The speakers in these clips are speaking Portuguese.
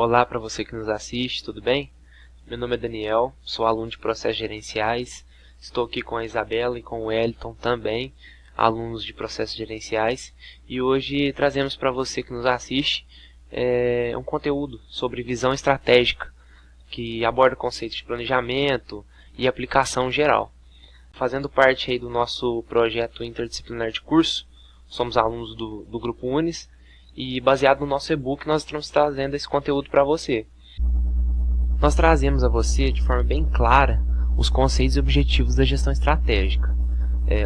Olá para você que nos assiste, tudo bem? Meu nome é Daniel, sou aluno de processos gerenciais. Estou aqui com a Isabela e com o Wellington também, alunos de processos gerenciais. E hoje trazemos para você que nos assiste um conteúdo sobre visão estratégica, que aborda conceitos de planejamento e aplicação geral. Fazendo parte aí do nosso projeto interdisciplinar de curso, somos alunos do Grupo Unis, e baseado no nosso e-book nós estamos trazendo esse conteúdo para você. Nós trazemos a você de forma bem clara os conceitos e objetivos da gestão estratégica.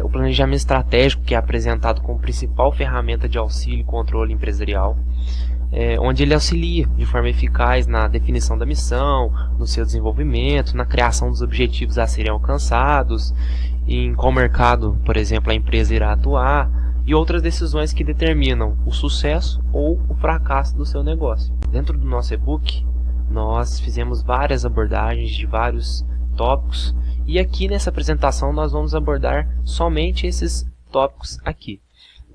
O planejamento estratégico, que é apresentado como principal ferramenta de auxílio e controle empresarial, onde ele auxilia de forma eficaz na definição da missão, no seu desenvolvimento, na criação dos objetivos a serem alcançados, em qual mercado, por exemplo, a empresa irá atuar, e outras decisões que determinam o sucesso ou o fracasso do seu negócio. Dentro do nosso e-book, nós fizemos várias abordagens de vários tópicos, e aqui nessa apresentação nós vamos abordar somente esses tópicos aqui.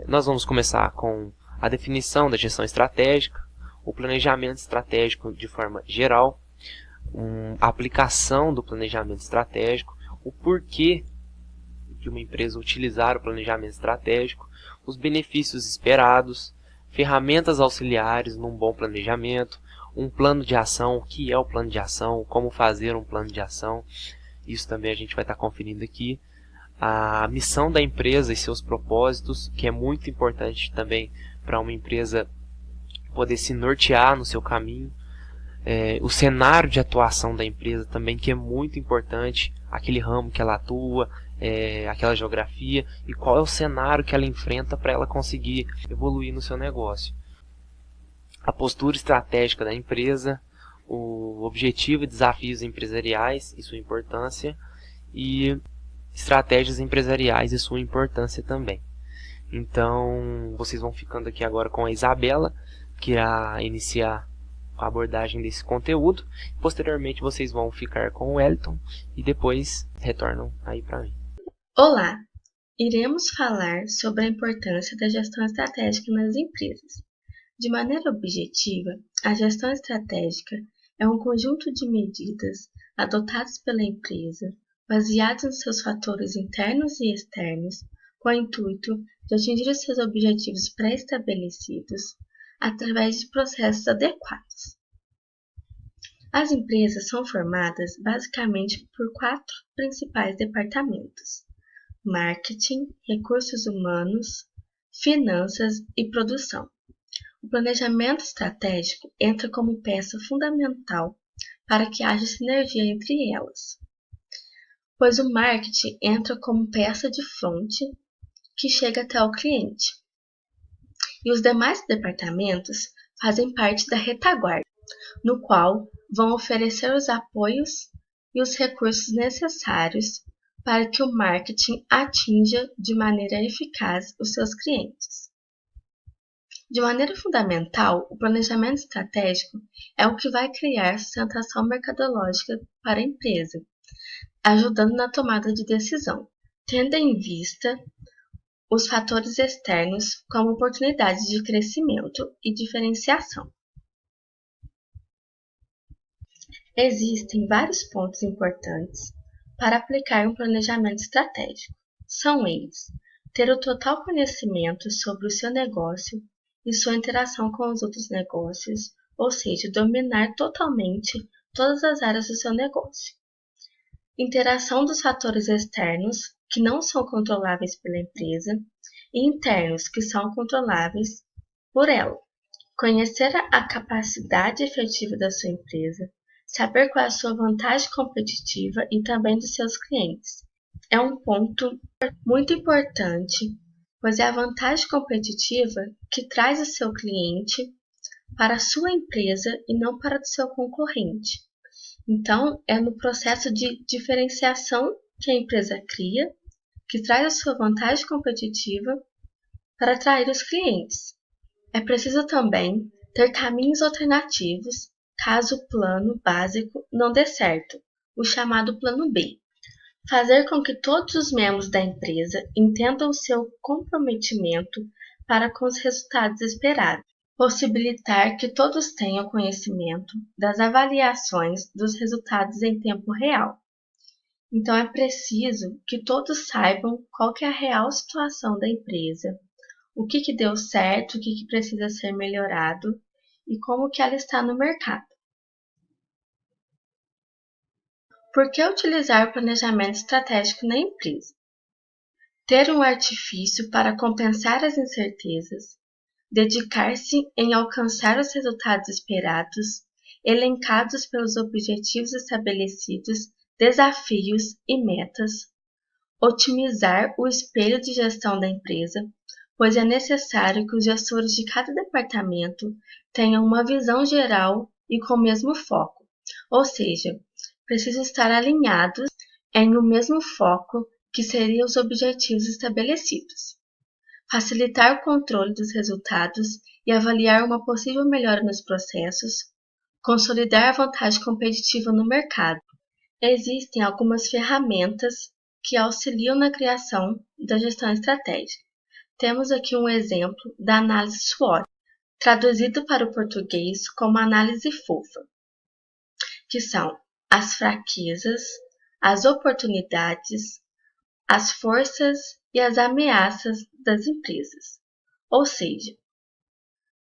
Nós vamos começar com a definição da gestão estratégica, o planejamento estratégico de forma geral, a aplicação do planejamento estratégico, o porquê de uma empresa utilizar o planejamento estratégico, os benefícios esperados, ferramentas auxiliares num bom planejamento, um plano de ação, o que é o plano de ação, como fazer um plano de ação, isso também a gente vai estar conferindo aqui, a missão da empresa e seus propósitos, que é muito importante também para uma empresa poder se nortear no seu caminho, o cenário de atuação da empresa também, que é muito importante, aquele ramo que ela atua, aquela geografia, e qual é o cenário que ela enfrenta para ela conseguir evoluir no seu negócio. A postura estratégica da empresa, o objetivo e desafios empresariais e sua importância, e estratégias empresariais e sua importância também. Então, vocês vão ficando aqui agora com a Isabela, que irá iniciar a abordagem desse conteúdo. Posteriormente, vocês vão ficar com o Wellington e depois retornam aí para mim. Olá! Iremos falar sobre a importância da gestão estratégica nas empresas. De maneira objetiva, a gestão estratégica é um conjunto de medidas adotadas pela empresa, baseadas nos seus fatores internos e externos, com o intuito de atingir os seus objetivos pré-estabelecidos através de processos adequados. As empresas são formadas basicamente por 4 principais departamentos: marketing, recursos humanos, finanças e produção. O planejamento estratégico entra como peça fundamental para que haja sinergia entre elas, pois o marketing entra como peça de fronte que chega até o cliente, e os demais departamentos fazem parte da retaguarda, no qual vão oferecer os apoios e os recursos necessários para que o marketing atinja de maneira eficaz os seus clientes. De maneira fundamental, o planejamento estratégico é o que vai criar sustentação mercadológica para a empresa, ajudando na tomada de decisão, tendo em vista os fatores externos como oportunidades de crescimento e diferenciação. Existem vários pontos importantes para aplicar um planejamento estratégico. São eles: ter o total conhecimento sobre o seu negócio e sua interação com os outros negócios, ou seja, dominar totalmente todas as áreas do seu negócio. Interação dos fatores externos, que não são controláveis pela empresa, e internos, que são controláveis por ela. Conhecer a capacidade efetiva da sua empresa, saber qual é a sua vantagem competitiva e também dos seus clientes. É um ponto muito importante, pois é a vantagem competitiva que traz o seu cliente para a sua empresa e não para o seu concorrente. Então, é no processo de diferenciação que a empresa cria, que traz a sua vantagem competitiva para atrair os clientes. É preciso também ter caminhos alternativos caso o plano básico não dê certo, o chamado plano B. Fazer com que todos os membros da empresa entendam o seu comprometimento para com os resultados esperados. possibilitar que todos tenham conhecimento das avaliações dos resultados em tempo real. Então é preciso que todos saibam qual que é a real situação da empresa, o que deu certo, o que precisa ser melhorado e como que ela está no mercado. Por que utilizar o planejamento estratégico na empresa? Ter um artifício para compensar as incertezas, dedicar-se em alcançar os resultados esperados, elencados pelos objetivos estabelecidos, desafios e metas, otimizar o espelho de gestão da empresa, pois é necessário que os gestores de cada departamento tenham uma visão geral e com o mesmo foco, ou seja, precisam estar alinhados em um mesmo foco que seriam os objetivos estabelecidos. Facilitar o controle dos resultados e avaliar uma possível melhora nos processos, consolidar a vantagem competitiva no mercado. Existem algumas ferramentas que auxiliam na criação da gestão estratégica. Temos aqui um exemplo da análise SWOT, traduzido para o português como análise fofa, que são as fraquezas, as oportunidades, as forças e as ameaças das empresas. Ou seja,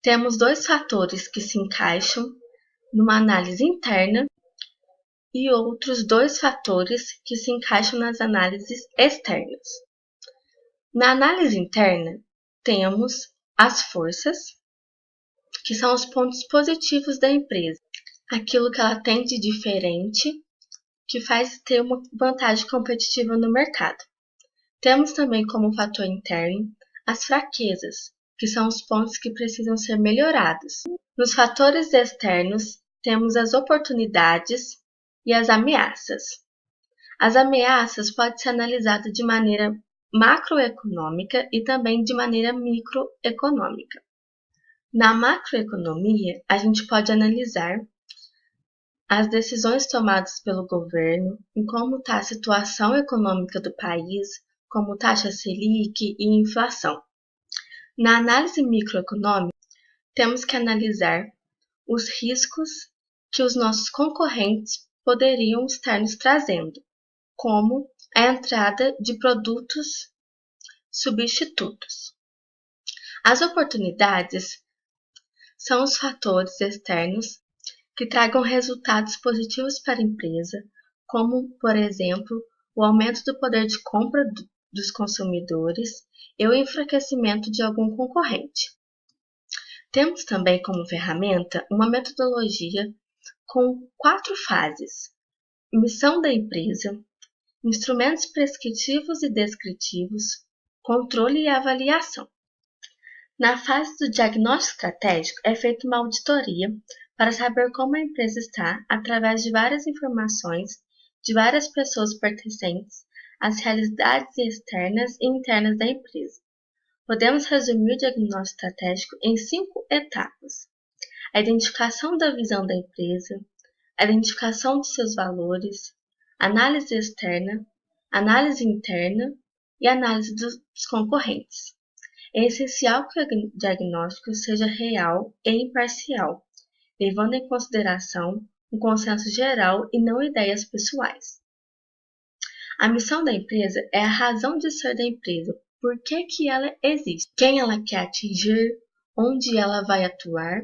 temos dois fatores que se encaixam numa análise interna e outros dois fatores que se encaixam nas análises externas. Na análise interna, temos as forças, que são os pontos positivos da empresa, aquilo que ela tem de diferente, que faz ter uma vantagem competitiva no mercado. Temos também como fator interno as fraquezas, que são os pontos que precisam ser melhorados. Nos fatores externos, temos as oportunidades e as ameaças. As ameaças podem ser analisadas de maneira macroeconômica e também de maneira microeconômica. Na macroeconomia, a gente pode analisar as decisões tomadas pelo governo, em como está a situação econômica do país, como taxa Selic e inflação. Na análise microeconômica, temos que analisar os riscos que os nossos concorrentes poderiam estar nos trazendo, como a entrada de produtos substitutos. As oportunidades são os fatores externos que tragam resultados positivos para a empresa, como, por exemplo, o aumento do poder de compra dos consumidores e o enfraquecimento de algum concorrente. Temos também como ferramenta uma metodologia com 4 fases: missão da empresa, instrumentos prescritivos e descritivos, controle e avaliação. Na fase do diagnóstico estratégico é feita uma auditoria para saber como a empresa está através de várias informações de várias pessoas pertencentes às realidades externas e internas da empresa. Podemos resumir o diagnóstico estratégico em 5 etapas: a identificação da visão da empresa, a identificação de seus valores, análise externa, análise interna e análise dos concorrentes. É essencial que o diagnóstico seja real e imparcial, levando em consideração um consenso geral e não ideias pessoais. A missão da empresa é a razão de ser da empresa, por que ela existe, quem ela quer atingir, onde ela vai atuar,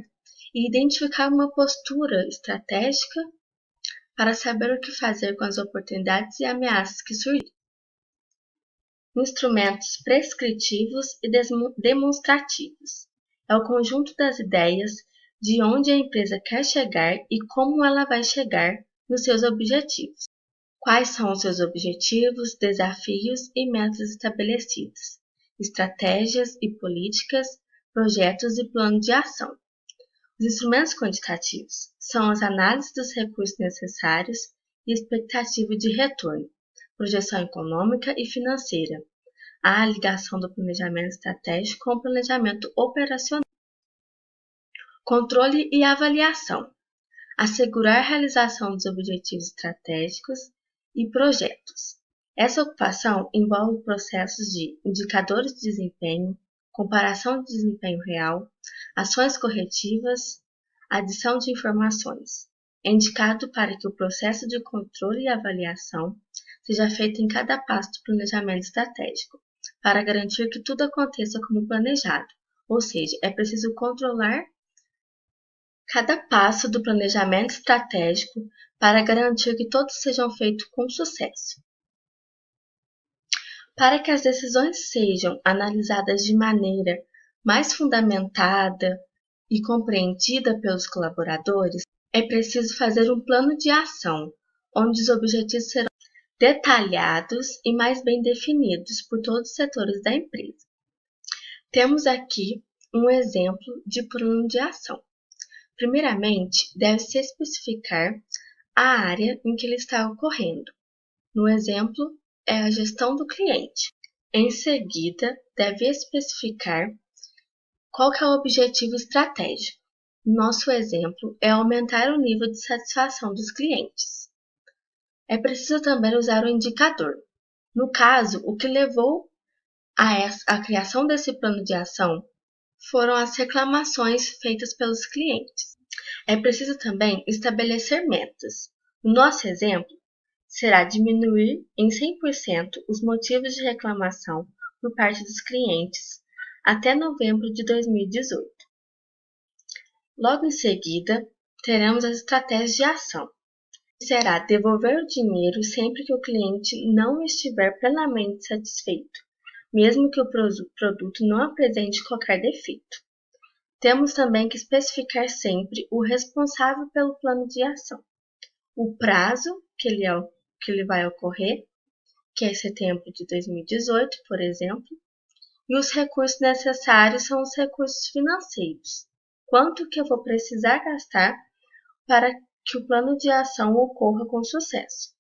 e identificar uma postura estratégica para saber o que fazer com as oportunidades e ameaças que surgem. Instrumentos prescritivos e demonstrativos. É o conjunto das ideias de onde a empresa quer chegar e como ela vai chegar nos seus objetivos. Quais são os seus objetivos, desafios e metas estabelecidos, estratégias e políticas, projetos e plano de ação. Os instrumentos quantitativos são as análises dos recursos necessários e expectativa de retorno, projeção econômica e financeira, a ligação do planejamento estratégico com o planejamento operacional. Controle e avaliação. Assegurar a realização dos objetivos estratégicos e projetos. Essa ocupação envolve processos de indicadores de desempenho, comparação de desempenho real, ações corretivas, adição de informações. É indicado para que o processo de controle e avaliação seja feito em cada passo do planejamento estratégico, para garantir que tudo aconteça como planejado, ou seja, é preciso controlar cada passo do planejamento estratégico para garantir que todos sejam feitos com sucesso. Para que as decisões sejam analisadas de maneira mais fundamentada e compreendida pelos colaboradores, é preciso fazer um plano de ação, onde os objetivos serão detalhados e mais bem definidos por todos os setores da empresa. Temos aqui um exemplo de plano de ação. Primeiramente, deve-se especificar a área em que ele está ocorrendo. No exemplo, é a gestão do cliente. Em seguida, deve especificar qual que é o objetivo estratégico. Nosso exemplo é aumentar o nível de satisfação dos clientes. É preciso também usar o indicador. No caso, o que levou à criação desse plano de ação foram as reclamações feitas pelos clientes. É preciso também estabelecer metas. No nosso exemplo, será diminuir em 100% os motivos de reclamação por parte dos clientes até novembro de 2018. Logo em seguida, teremos as estratégias de ação. Será devolver o dinheiro sempre que o cliente não estiver plenamente satisfeito, mesmo que o produto não apresente qualquer defeito. Temos também que especificar sempre o responsável pelo plano de ação, o prazo que ele vai ocorrer, que é setembro de 2018, por exemplo, e os recursos necessários são os recursos financeiros. Quanto que eu vou precisar gastar para que o plano de ação ocorra com sucesso.